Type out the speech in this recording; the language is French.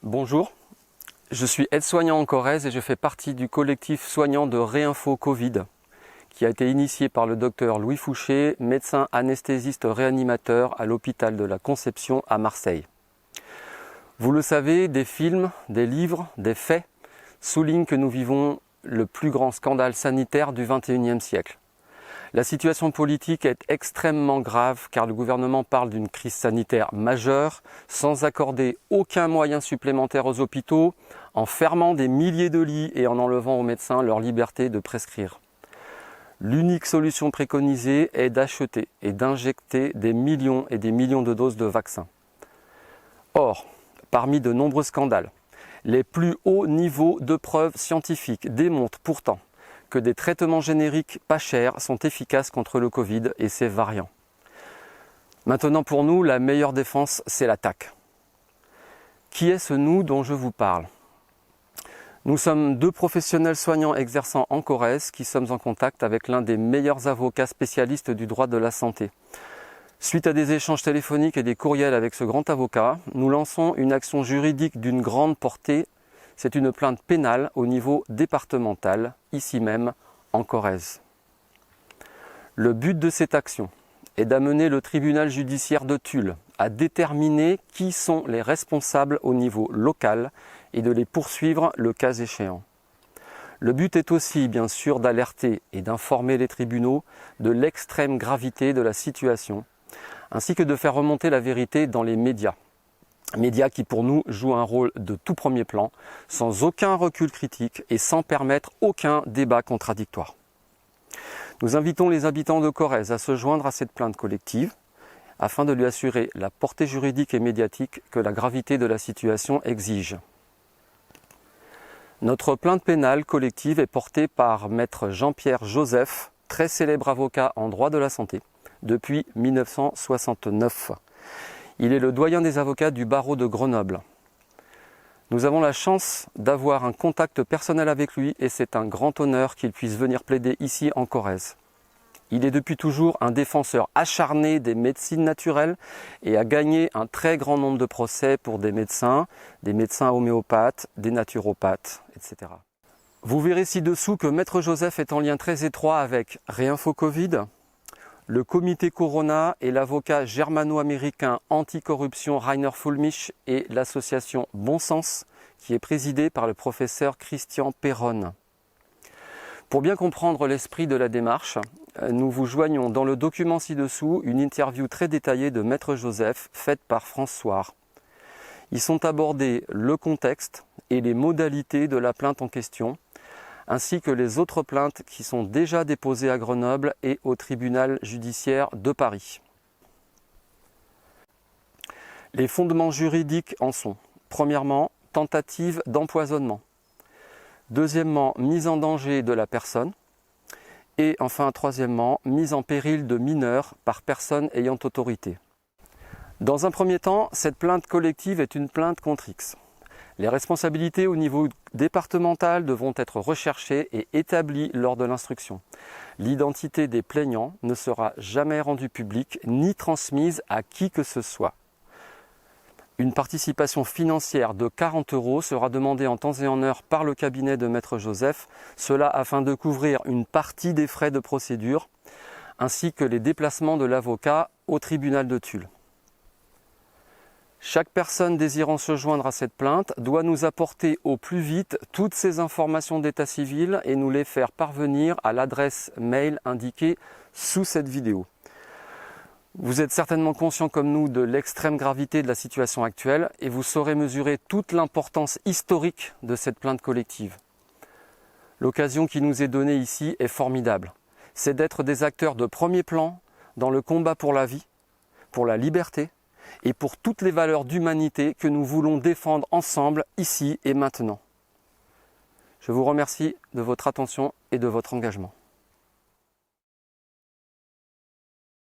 Bonjour, je suis aide-soignant en Corrèze et je fais partie du collectif soignant de Réinfo Covid qui a été initié par le docteur Louis Fouché, médecin anesthésiste réanimateur à l'hôpital de la Conception à Marseille. Vous le savez, des films, des livres, des faits soulignent que nous vivons le plus grand scandale sanitaire du XXIe siècle. La situation politique est extrêmement grave car le gouvernement parle d'une crise sanitaire majeure sans accorder aucun moyen supplémentaire aux hôpitaux, en fermant des milliers de lits et en enlevant aux médecins leur liberté de prescrire. L'unique solution préconisée est d'acheter et d'injecter des millions et des millions de doses de vaccins. Or, parmi de nombreux scandales, les plus hauts niveaux de preuves scientifiques démontrent pourtant que des traitements génériques pas chers sont efficaces contre le Covid et ses variants. Maintenant pour nous, la meilleure défense, c'est l'attaque. Qui est ce nous dont je vous parle ? Nous sommes deux professionnels soignants exerçant en Corrèze qui sommes en contact avec l'un des meilleurs avocats spécialistes du droit de la santé. Suite à des échanges téléphoniques et des courriels avec ce grand avocat, nous lançons une action juridique d'une grande portée. C'est une plainte pénale au niveau départemental, ici même en Corrèze. Le but de cette action est d'amener le tribunal judiciaire de Tulle à déterminer qui sont les responsables au niveau local et de les poursuivre le cas échéant. Le but est aussi, bien sûr, d'alerter et d'informer les tribunaux de l'extrême gravité de la situation, ainsi que de faire remonter la vérité dans les médias. Médias qui pour nous jouent un rôle de tout premier plan, sans aucun recul critique et sans permettre aucun débat contradictoire. Nous invitons les habitants de Corrèze à se joindre à cette plainte collective afin de lui assurer la portée juridique et médiatique que la gravité de la situation exige. Notre plainte pénale collective est portée par maître Jean-Pierre Joseph, très célèbre avocat en droit de la santé, depuis 1969. Il est le doyen des avocats du barreau de Grenoble. Nous avons la chance d'avoir un contact personnel avec lui et c'est un grand honneur qu'il puisse venir plaider ici en Corrèze. Il est depuis toujours un défenseur acharné des médecines naturelles et a gagné un très grand nombre de procès pour des médecins homéopathes, des naturopathes, etc. Vous verrez ci-dessous que maître Joseph est en lien très étroit avec Réinfo Covid, le comité Corona et l'avocat germano-américain anticorruption Rainer Fulmich et l'association Bon Sens qui est présidée par le professeur Christian Perron. Pour bien comprendre l'esprit de la démarche, nous vous joignons dans le document ci-dessous une interview très détaillée de maître Joseph faite par François. Ils sont abordés le contexte et les modalités de la plainte en question, ainsi que les autres plaintes qui sont déjà déposées à Grenoble et au tribunal judiciaire de Paris. Les fondements juridiques en sont, premièrement, tentative d'empoisonnement, deuxièmement, mise en danger de la personne, et enfin, troisièmement, mise en péril de mineurs par personne ayant autorité. Dans un premier temps, cette plainte collective est une plainte contre X. Les responsabilités au niveau départemental devront être recherchées et établies lors de l'instruction. L'identité des plaignants ne sera jamais rendue publique ni transmise à qui que ce soit. Une participation financière de 40 € sera demandée en temps et en heure par le cabinet de maître Joseph, cela afin de couvrir une partie des frais de procédure, ainsi que les déplacements de l'avocat au tribunal de Tulle. Chaque personne désirant se joindre à cette plainte doit nous apporter au plus vite toutes ces informations d'état civil et nous les faire parvenir à l'adresse mail indiquée sous cette vidéo. Vous êtes certainement conscient comme nous de l'extrême gravité de la situation actuelle et vous saurez mesurer toute l'importance historique de cette plainte collective. L'occasion qui nous est donnée ici est formidable. C'est d'être des acteurs de premier plan dans le combat pour la vie, pour la liberté, et pour toutes les valeurs d'humanité que nous voulons défendre ensemble, ici et maintenant. Je vous remercie de votre attention et de votre engagement.